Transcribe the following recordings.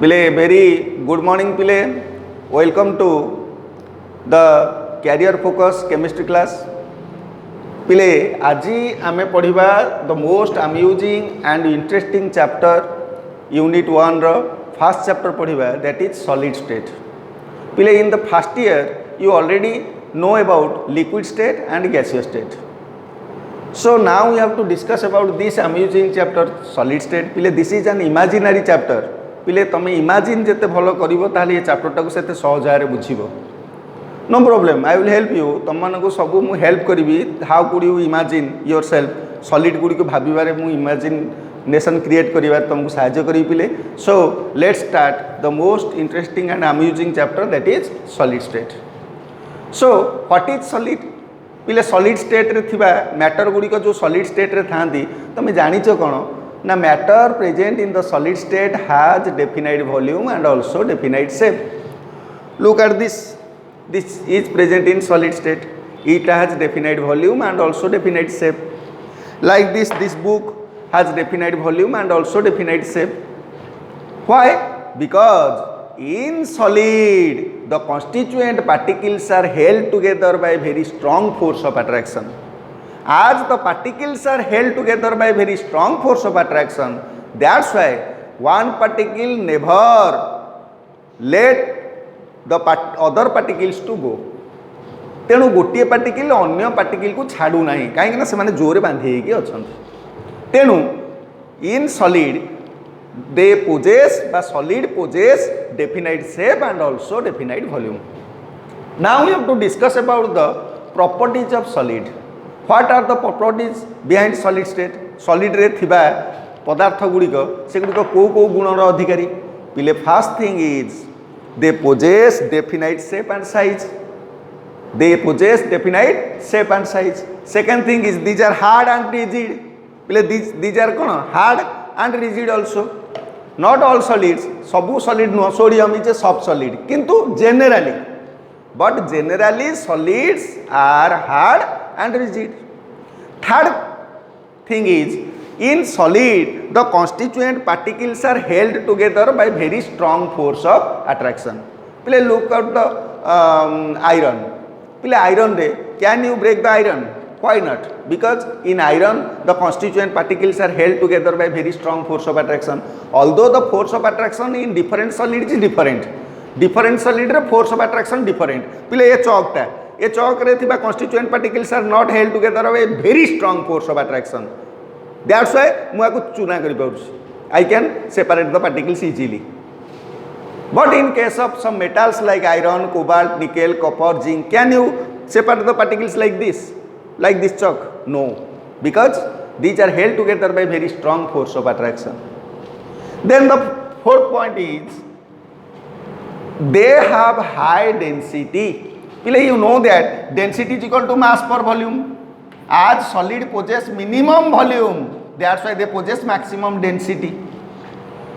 Pile, very good morning, Pile. Welcome to the career focus chemistry class. Pile, aji ame padhiba the most amusing and interesting chapter, unit 1 ro first chapter padhiba, that is solid state. Pile, in the first year you already know about liquid state and gaseous state. So now we have to discuss about this amusing chapter, solid state. Pile, this is an imaginary chapter. Pile, तुम imagine जिते भल कर ये chapter टाक से सहज बुझ no problem I will help you तुम मानक सब मुझे हेल्प करी how could you imagine your self solid गुड़ी को भावे मुझे इमेजिनेशन क्रिएट कर तुमको साहाय्य करी पिले so let's start the most interesting and amusing chapter that is solid state so what is solid पिले सॉलिड स्टेट रे थिबा मैटर गुड़ी को जो सॉलिड स्टेट रे थांती तुम जानिच कौन ना matter present in the solid state has definite volume and also definite shape look at this is present in solid state, it has definite volume and also definite shape. Like this book has definite volume and also definite shape. Why? Because in solid the constituent particles are held together by very strong force of attraction. As the particles are held together by very strong force of attraction, that's why one particle never let the other particles to go. तेणु गोटे particle अन्य particle को छाड़ू ना कहीं से जोरे बांधे अच्छा तेणु इन सॉलिड दे पोजेस बा solid possess definite shape and also definite volume. Now we have to discuss about the properties of solid. What are the properties behind solid state. Solid रे थिबा पदार्थ गुड़िक से गुड़िक कौ गुणर अधिकारी पिले. First thing is they possess definite shape and size. They possess definite shape and size. Second thing is these are hard and rigid. These are hard and rigid also. Not all solids, sabu solid no, sodium is a soft solid kintu generally, but generally solids are hard and rigid. Third thing is in solid the constituent particles are held together by very strong force of attraction. Please look at the iron. Please iron re can you break the iron? Why not? Because in iron the constituent particles are held together by very strong force of attraction. Although the force of attraction in different solids is different solid re force of attraction different. Please ye chalk ta ye chalk re thiba constituent particles are not held together by very strong force of attraction. That's why मुझे चूना कर I can separate the particles easily. But in case of some metals like iron, cobalt, nickel, copper, zinc, can you separate the particles like this chalk? No, because these are held together by very strong force of attraction. Then the fourth point is they have high density. You know that density is equal to mass per volume. As solid possess minimum volume, that's why they possess maximum density.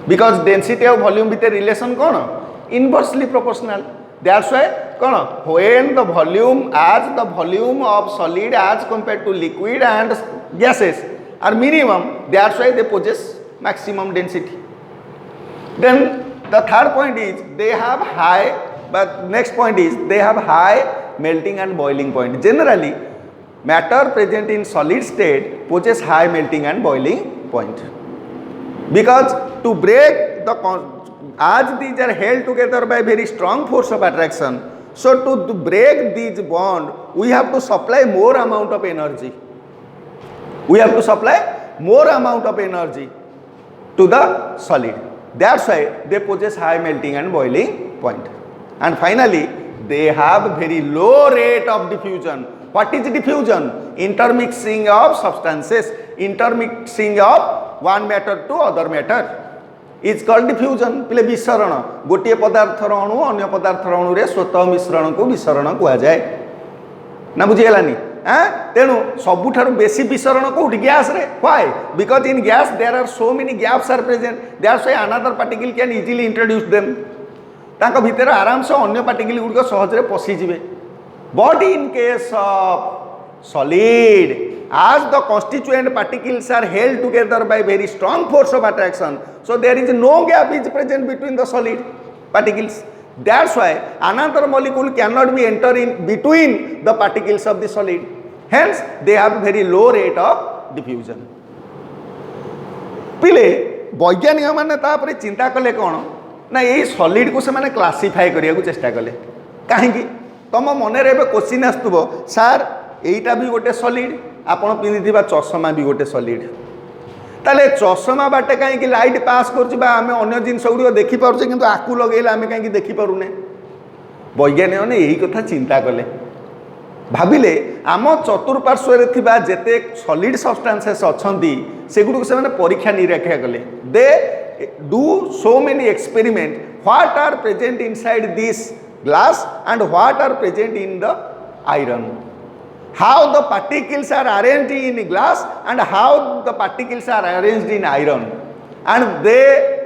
Because density and volume with a relation inversely proportional. That's why when the volume of solid as compared to liquid and gases are minimum, that's why they possess maximum density. Then the third point is they have high, but next point is they have high melting and boiling point. Generally matter present in solid state possess high melting and boiling point, because to break the as these are held together by very strong force of attraction, so to break these bond we have to supply more amount of energy. We have to supply more amount of energy to the solid. That's why they possess high melting and boiling point. And finally they have very low rate of diffusion. What is diffusion? Intermixing of substances, intermixing of one matter to other matter is called diffusion. पिले विसरण गोटे पदार्थर अणु अन्य पदार्थर अणु रे स्वतः मिश्रण को विसरण कहा जाए ना. बुझीगलानी तेणु सबुठारु बेसी विसरण कौटी गैस रे. Why? Because in gas there are so many gaps are present. That's why another particle can easily introduce them. तांको भितर आराम से अन्य पार्टिकल गुड़िक सहज रे पशि जिवे. But in case of solid, as the constituent particles are held together by very strong force of attraction, So there is no gap is present between the solid particles. That's why another molecule cannot be enter in between the particles of the solid. Hence they have very low rate of diffusion. पिले वैज्ञानिक मैंने तापर चिंता कले कौन ना यही solid को से माने क्लासिफाई करिया को चेष्टा कले कहीं तुम मन रे क्वेश्चन आसुव सार एटा भी गोटे सॉलिड आपण पिंधि चषमा भी गोटे सॉलिड ताले चषमा बाटे कहीं लाइट पास कर आम अन्य जिनस गुड़ देखिपे कि आकु लगे आम कहीं देखिपारूने वैज्ञानिक ने यही कथा चिंता कले भाविले आम चतुर्पार्श्व थिबा जेते सॉलिड सब्सटेंसेस अच्छी सेगुड़ से परीक्षा निरीक्षा कले they do so many experiment what are present inside this glass and what are present in the iron how the particles are arranged in glass and how the particles are arranged in iron, and they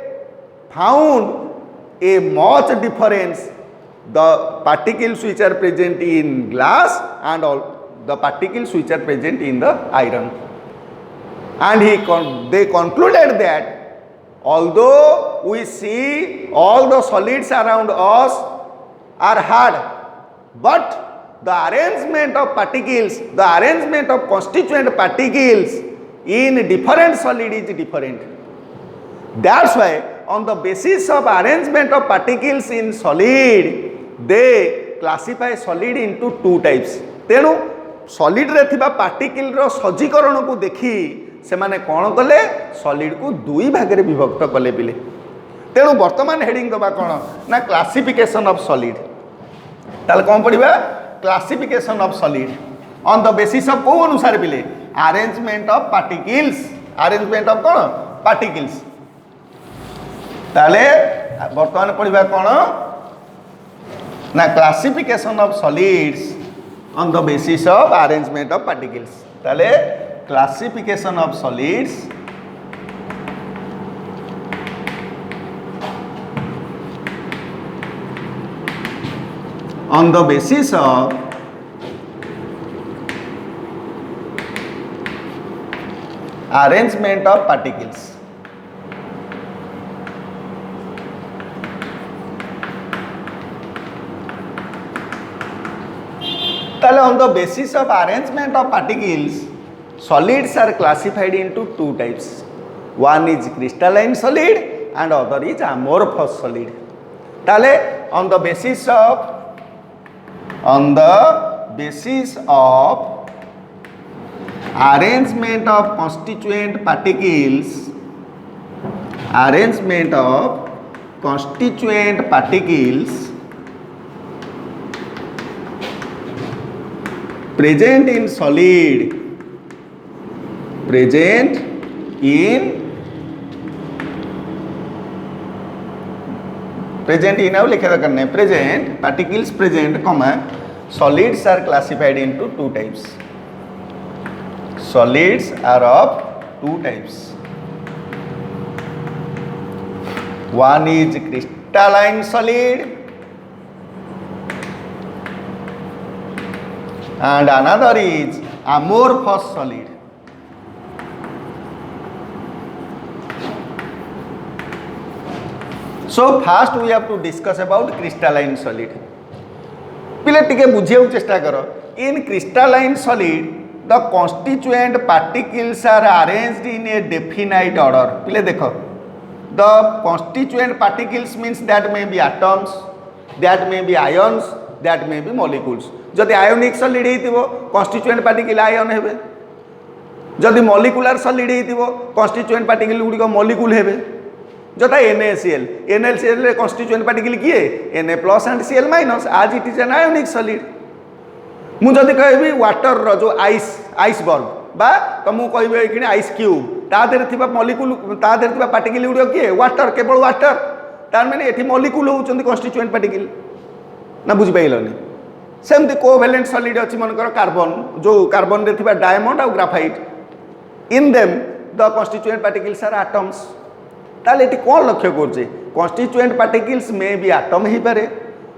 found a much difference the particles which are present in glass and all the particles which are present in the iron, and they concluded that although we see all the solids around us are hard, but the arrangement of particles, the arrangement of constituent particles in different solid is different. That's why on the basis of arrangement of particles in solid, they classify solid into two types. तेणु solid रे थिबा particle रो सजीकरण को देखी से माने कौन कले solid को दुई भाग रे विभक्त कले पिले तेणु वर्तमान हेडिंग दबा कौन ना क्लासिफिकेशन ऑफ सॉलिड ताल कौन पढ़िबा classification of solid on the basis of कौन अनुसार पिले arrangement of particles arrangement of कौन particles ताले वर्तमान पढ़िबा कौन ना classification of solids on the basis of arrangement of particles ताले classification of solids on the basis of arrangement of particles. ताले on the basis of arrangement of particles, solids are classified into two types. One is crystalline solid and other is amorphous solid. ताले on the basis of arrangement of constituent particles present in solid now लिखा करना है present particles present comma solids are classified into two types. Solids are of two types. One is crystalline solid and another is amorphous solid. So first we have to discuss about crystalline solid. पिले टिके बुझे चेष्टा कर in crystalline solid the constituent particles are arranged in a definite order पिले देखो the constituent particles means that may be atoms that may be ions that may be molecules जदि ionic solid हेतिबो constituent particle ion हेबे जदि molecular solid हेतिबो constituent particle गुडी को molecule हेबे जता NaCl रे कॉन्स्टिट्यूएंट पार्टिकल किए Na plus and Cl minus आज it is an ionic solid मु जदि कहबी वाटर रो जो आइसबर्ग बा तो मु कहबी एखिने आइस क्यूब ता देर थिबा मॉलिक्यूल ता देर थिबा पार्टिकल गुडी किए वाटर केवल वाटर तार माने एठी मॉलिक्यूल होउचंदी कॉन्स्टिट्यूएंट पार्टिकल ना बुझि पाइलनी सेमती कोवैलेंट सॉलिड अछि मनकर कार्बन जो कार्बन रे थिबा डायमंड और graphite in them the constituent particles are atoms ताले एटी कौन लक्ष्य करछे कॉन्स्टिट्यूएंट पार्टिकल्स में भी एटम ही पारे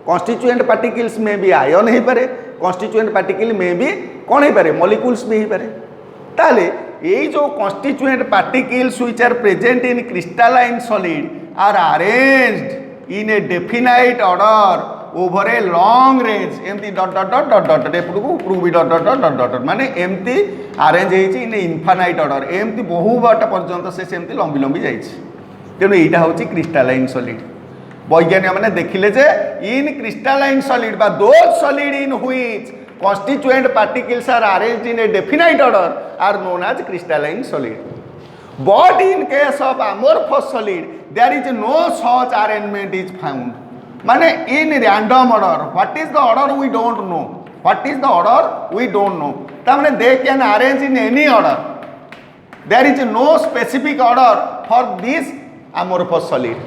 कॉन्स्टिट्यूएंट पार्टिकल्स में भी आयन ही पारे कॉन्स्टिट्यूएंट पार्टिकल में भी कौन ही पारे मॉलिक्यूल्स भी ही पारे ताले यही जो constituent particles which are present in crystalline solid are arranged in a definite order over a long range एमती डट डट डट डट डट एपटू उपरू भी डट डट डट डट डट माने एमती अरेंज होइछि इन इनफाइनाइट ऑर्डर एमती बहु बाट पर्यंत से सेमती लंबी लंबी जाइछि तेणु एटा होछि क्रिस्टालाइन सॉलिड वैज्ञानिक मैंने देखिले जे इन क्रिस्टालाइन सॉलिड बा those solid in which constituent particles are arranged in a definite order are known as crystalline solid but in case of amorphous solid there is no such arrangement is found माने in random order what is the order we don't know what is the order we don't know तामने they can arrange in any order there is no specific order for this amorphous solid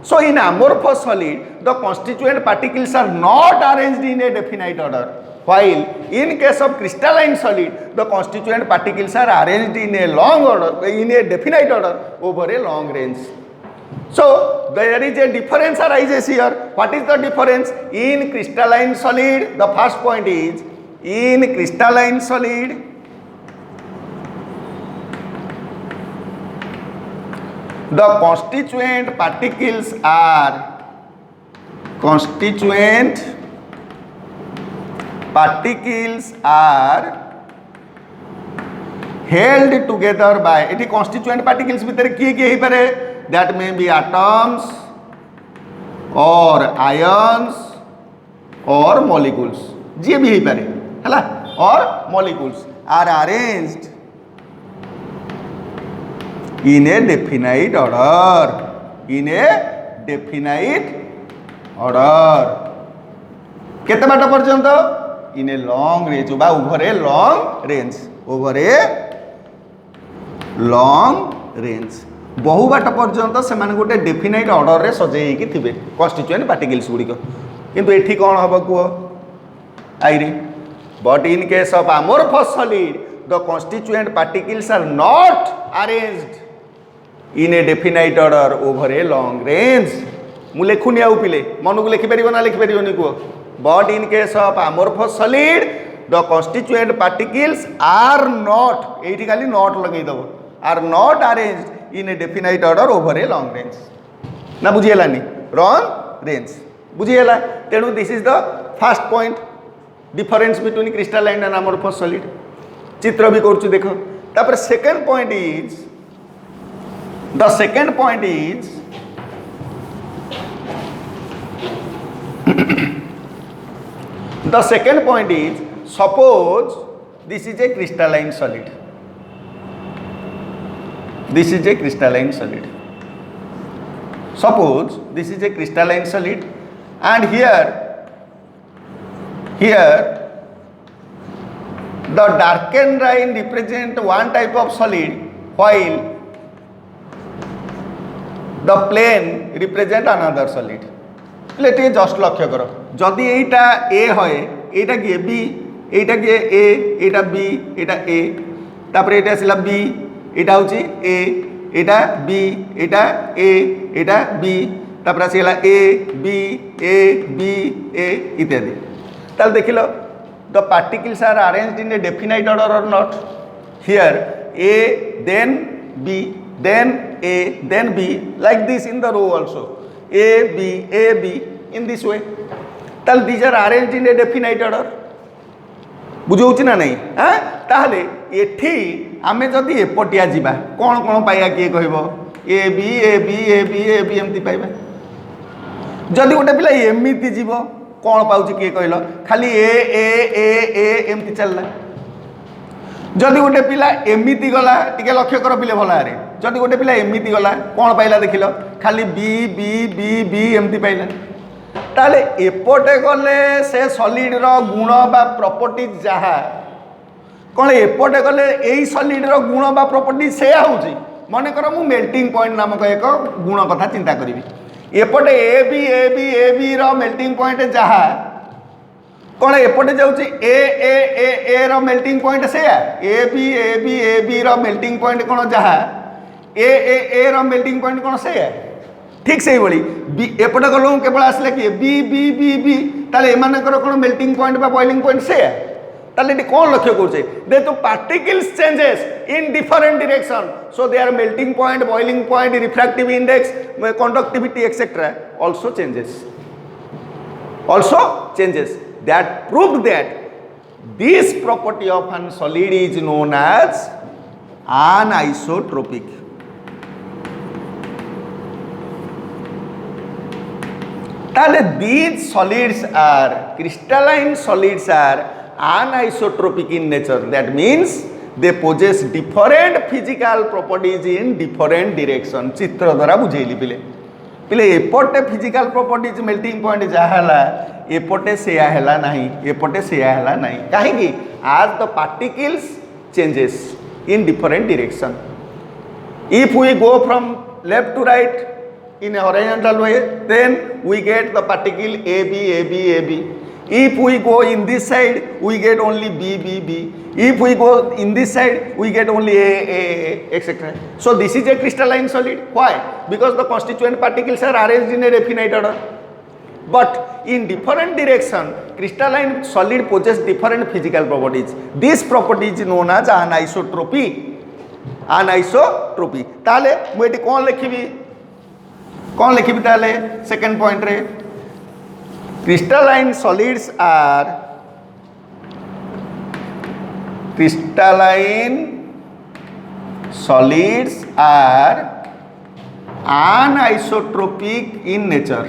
so in amorphous solid the constituent particles are not arranged in a definite order while in case of crystalline solid the constituent particles are arranged in a long order in a definite order over a long range so there is a difference arises here what is the difference in crystalline solid the first point is in crystalline solid the constituent particles are held together by eighty constituent particles भितर किए किए पारे that may be atoms or ions or molecules जी भी ही पारे हला or molecules are arranged in a definite order केते बाट पर्यंत in a long range बा over a long range बहु बाट पर्यंत से माने गोटे डेफिनाइट ऑर्डर रे सजेई कि थिबे कॉन्स्टिट्यूएंट पार्टिकल्स गुडी को किंतु एठी कोन हबो को आइरे but in case of amorphous solid the constituent particles are not arranged in a definite order over a long range मु लेखुनी आउ पिले मन को लेखि परिबो ना लेखि परिबोनी को but in case of amorphous solid the constituent particles are not एठी खाली not लगै दबो are not arranged in a definite order over a long range ना बुझी हलानी long range बुझी हला तेनु this is the first point difference between crystalline and amorphous solid चित्र भी करछु देखो तापर second point is the second point is suppose this is a crystalline solid suppose this is a crystalline solid and here the darkened line represent one type of solid while the plane represent another solid let just लक्ष्य कर जदि एटा ए है एटा के B एटा के ए एटा B एटा ए तापर एटा आसला B एटा होची ए एटा B एटा ए एटा B तापर आसला ए बी ए इत्यादि ताल देखिलो the particles are arranged in a definite order और not here A then B then A then B like this in the row also A B in this way ताल these are arranged in a definite order बुझौछि ना नहीं हां ताहले एठी आमे जदी एपटिया जिबा कोन कोन पाइया के कहबो A B एमती पाइबा जदी गोटे पिला एमिति जीवो कोन पाउछि के कहलो खाली ए एमती चलला जदी गोटे पिला एमिति गला टिके लक्ष्य कर पिले भला रे जदी गोटे पिला एमिति गला कोन पाइला देखिलो खाली बी एमती पाइला ताले एपटे गले से सॉलिड रो गुण बा प्रॉपर्टीज जहा कोन एपटे गले एई सॉलिड रो गुण बा प्रॉपर्टी से आउची माने कर मु मेल्टिंग पॉइंट नामक एक गुण कथा चिंता करिवि एपटे ए बी रो मेल्टिंग पॉइंट जहा कौन एपटे जाऊँगी ए रो मेल्टिंग पॉइंट से ए बी रो मेल्टिंग पॉइंट कौन जहाँ ए रो मेल्टिंग पॉइंट कौन से ठीक से भाई एपटे गलु केवल आसला कि बी ताले एमानकर कौन मेल्टिंग पॉइंट बा बॉइलिंग पॉइंट से ताले एटी कोन लक्ष्य करछे दे तो particles changes in different direction so they are melting point boiling point refractive index conductivity etcetera also changes that proved that this property of an solid is known as anisotropic. These solids are crystalline solids are anisotropic in nature. That means they possess different physical properties in different direction. चित्र द्वारा बुझेली पिले पिले एपटे physical properties melting point जहाँ एपटे सेया हैला नहीं एपटे सेया हैला नहीं कहीं आज the particles changes in different direction if we go from left to right in a horizontal way then we get the particle AB. If we go in this side we get only B. If we go in this side we get only A, etc. So this is a crystalline solid. Why? Because the constituent particles are arranged in a definite order. But in different direction crystalline solid possess different physical properties. This property is known as anisotropy. ताले मुझे कौन लिखी कौन लिखी ताले second point रे crystalline solids are anisotropic in nature.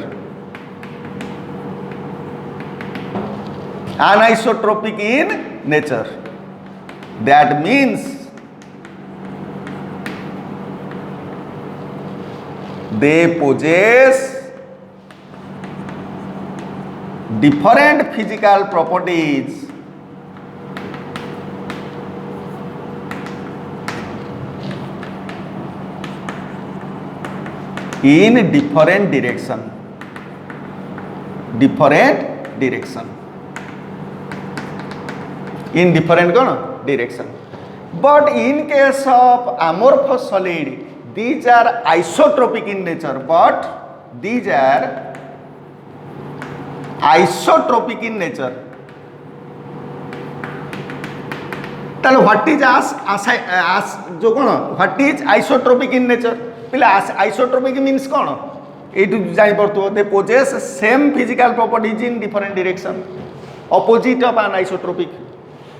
Anisotropic in nature. That means they possess different physical properties in different direction. In different direction. But in case of amorphous solid these are isotropic in nature, but these are isotropic in nature. ताले what is जो कौन what is isotropic in nature पिला isotropic means कौन ये जानी पड़तो they possess same physical properties in different direction opposite of anisotropic.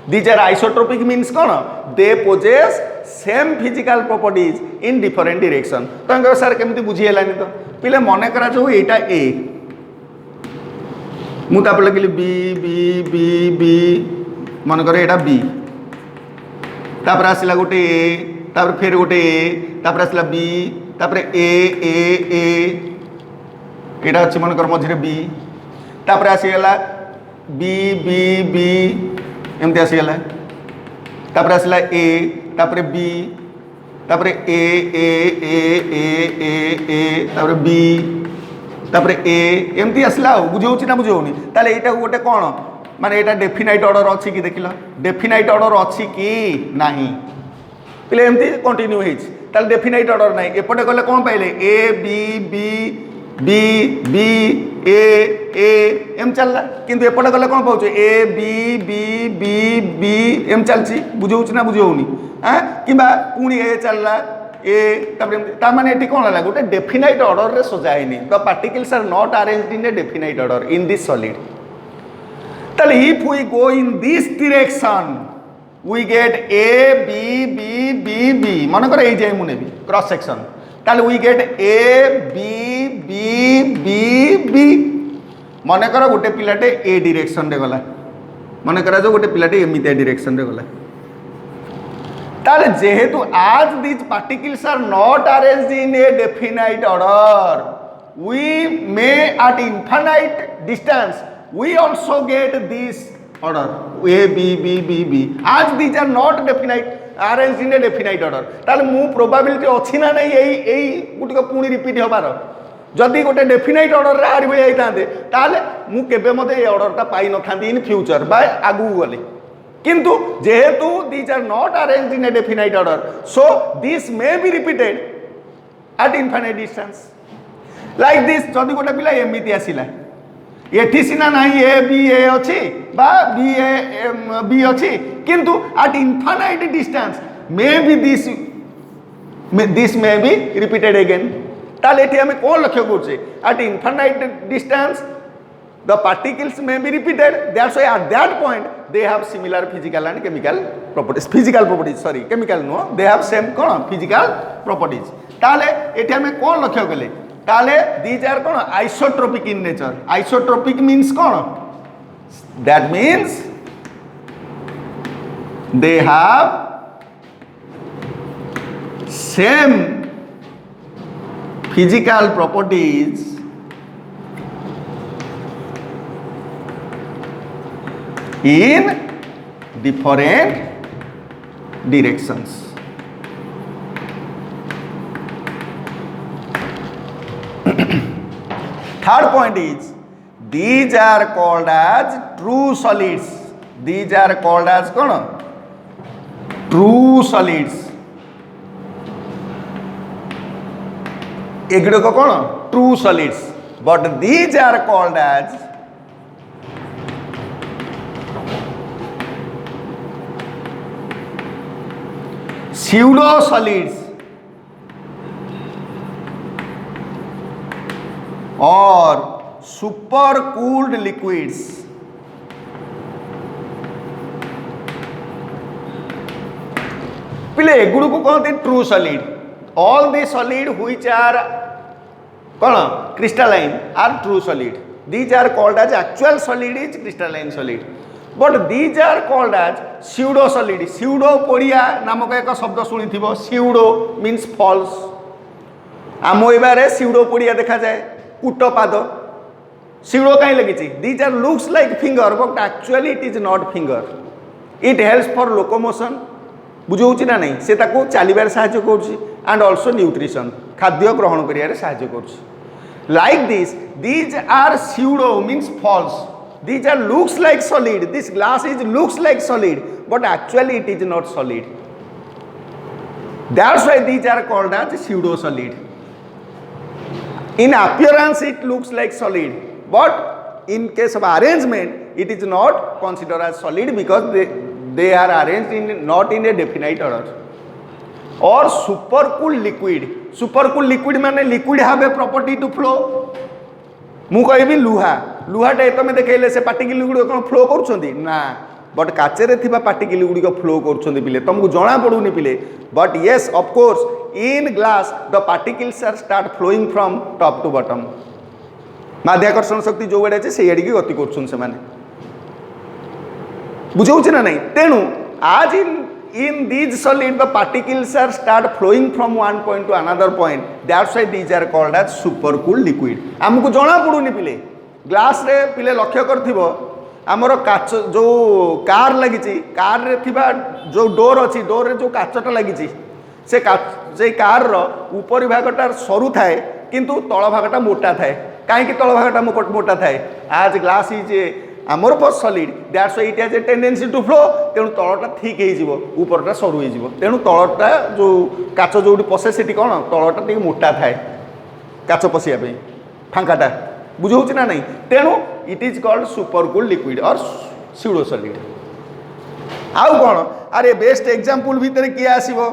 These are isotropic means कौन they possess same physical properties in different direction. तो sir केमती बुझी हेलानी तो पिले मन करा जो एटा A मु तापर लिखिली B मन करे एटा B तापर आसिला गोटे A तापर फिर गोटे A तापर आसिला B तापर A एटा अछि मन कर मझरे B तापर आसीगला B एमती आसीगला तापर आसिला A तापर B तापर A तापर B तापर A एमती आसला बुझाऊँ ना बुझाऊनी ताले एटा गोटे कौन माने एटा डेफिनाइट ऑर्डर अच्छी कि देखिल डेफिनाइट ऑर्डर अच्छी कि नाही पिले एमती कंटिन्यू हेछि ताले डेफिनाइट ऑर्डर नाही एपटे गले कोन पाइले A B A एम चलला किंतु एपटे गले कोन पाउछ A B एम चलछि बुझाऊँ ना बुझाऊनी हां किबा पुणी A चलला ए ता माने एटी कोन हला गोटे डेफिनाइट ऑर्डर रे सजाइनी the particles are not arranged in a definite order in this solid. ताले if we go in this direction we get A B मन कर ए जाय मुने भी क्रॉस सेक्शन ताले वी गेट A B मन कर गोटे पिलाटे ए डायरेक्शन रे गला मन कर जो गोटे पिलाटे एमिते डायरेक्शन रे गला ताले जेहेतु आज these particles are not arranged in a definite order we may at infinite distance we also get this order A B as these are not definite arranged in a definite order ताले मु probability अछि ना नहीं एई गुटी को पुणी repeat होबार जदि गोटे डेफिनाइट ऑर्डर रे आरि भई आइतांते ताले मु केबे मते ए ऑर्डर ता पाई न थांती इन फ्यूचर बाय आगु गले किंतु जेहेतु these are not arranged in a definite order so this may be repeated at infinite distance like this जदि गोटे पिला एमिति आसिला एठी सिना नाही ए बी ए अच्छी बा बी ए बी अच्छी किंतु eight infinite distance may be this may be repeated again ताले एठी हमें कौन लक्ष्य करछे eight infinite distance the particles may be repeated, that's why at that point they have similar physical and chemical properties, sorry chemical no, they have same कौन physical properties ताले एठी हमें कौन लक्ष्य कले ताले these are कौन isotropic in nature, isotropic means कौन, that means they have same physical properties in different directions. Third point is these are called as true solids. These are called as कौन true solids. एगुड़े को कौन true solids, but these are called as pseudo solids or super cooled liquids. पिले एगुड़ को कहते true solid. All the solid which are कौन crystalline are true solid. These are called as actual solid is crystalline solid, but these are called as pseudo solid. Pseudo पोड़िया नामक एक शब्द शुणी थी. Pseudo means false. आम एबारे pseudo पोड़िया देखा जाए कूटपाद. स्यूडो कहीं लगी. These are looks like finger but actually it is not finger. It helps for locomotion. बुझे ना नहीं से चलबार साहाय्य करुच्ची एंड ऑल्सो न्यूट्रिशन खाद्य ग्रहण कर साहाय्य करुच्ची. Like this these are pseudo means false. These are looks like solid. This glass is looks like solid, but actually it is not solid. That's why these are called as pseudo solid. In appearance it looks like solid, but in case of arrangement it is not considered as solid because they are arranged in not in a definite order. Or supercool liquid. Supercool liquid माने liquid have a property to flow. मु कहबी लुहा. लुहाटा तुम देखले से particle गुड़ कौन flow कर ना, बट काचेरे थिबा पार्टिकल गुड़ फ्लो कर पिले तुमको जना पड़ूनी पिले. But yes of course in glass the particles are start flowing from top to bottom. माध्याकर्षण शक्ति जो आड़े अच्छे से आड़े गति कर बुझे ना नहीं. तेणु आज in these solid the particles are start flowing from one point to another point. That's why these are called as supercooled liquid. आमको जना पड़ूनी पिले. ग्लास रे पिले लक्ष्य करथिबो हमरो काच जो कार लगी कार रे थिबा जो डोर अच्छी डोर रे जो काचटा लगी से कार रो ऊपर भागटा सरू थाए किंतु तल भागटा मोटा थाए. कहीं तल भागटा मोटा थाए. आज glass is amorphous solid. That's why it has a tendency to flow. तेणु तलटा ठीक हो ऊपरटा सरू हो. तेणु तलटा जो काच जो पशे से कौन तलटा टी मोटा थाए काच पशिया फांकाटा. बुझे ना नहीं. तेणु it is called supercool liquid और स्यूडो सॉलिड. आउ कौन अरे बेस्ट एग्जांपल भितर किए आसीबो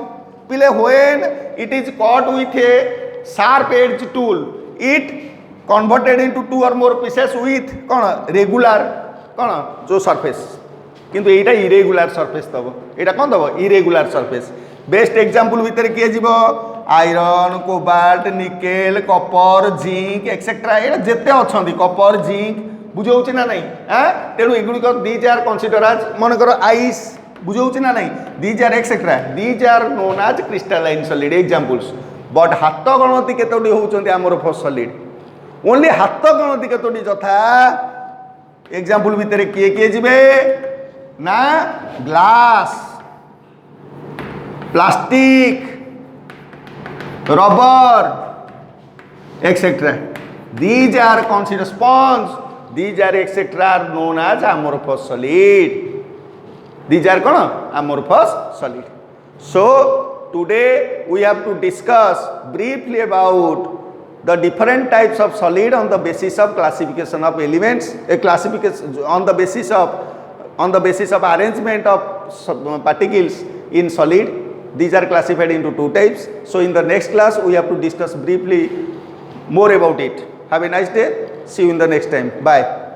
पिले when it is cut with a sharp edge tool it converted into two और मोर पीसेस विथ कौन रेगुलर कौन जो सरफेस किंतु एटा इरेगुलर सरफेस दब. एटा कौन दब इरेगुलर सरफेस. बेस्ट एग्जांपल भितर किए जीव iron cobalt nickel copper zinc etcetera. ये जिते अच्छा कपर जिंक बुझे ना नहीं. तेणु एगुड़िक दीज आर कनसीडर आज मनकर आइस. बुझे ना नहीं. These are etcetera. These are known as crystalline solid examples. But हाथ गणति केतोटी होउछन्ती अमोरफस सॉलिड. ओनली हाथ गणति केतोटी जथा एग्जांपल भितर किए किए जीवे ना glass plastic rubber etc. These are considered sponge. These are etc. are known as amorphous solid. These are amorphous solid. So today we have to discuss briefly about the different types of solid on the basis of classification of elements, a classification on the basis of arrangement of particles in solid. These are classified into two types. So in the next class we have to discuss briefly more about it. Have a nice day. See you in the next time. Bye.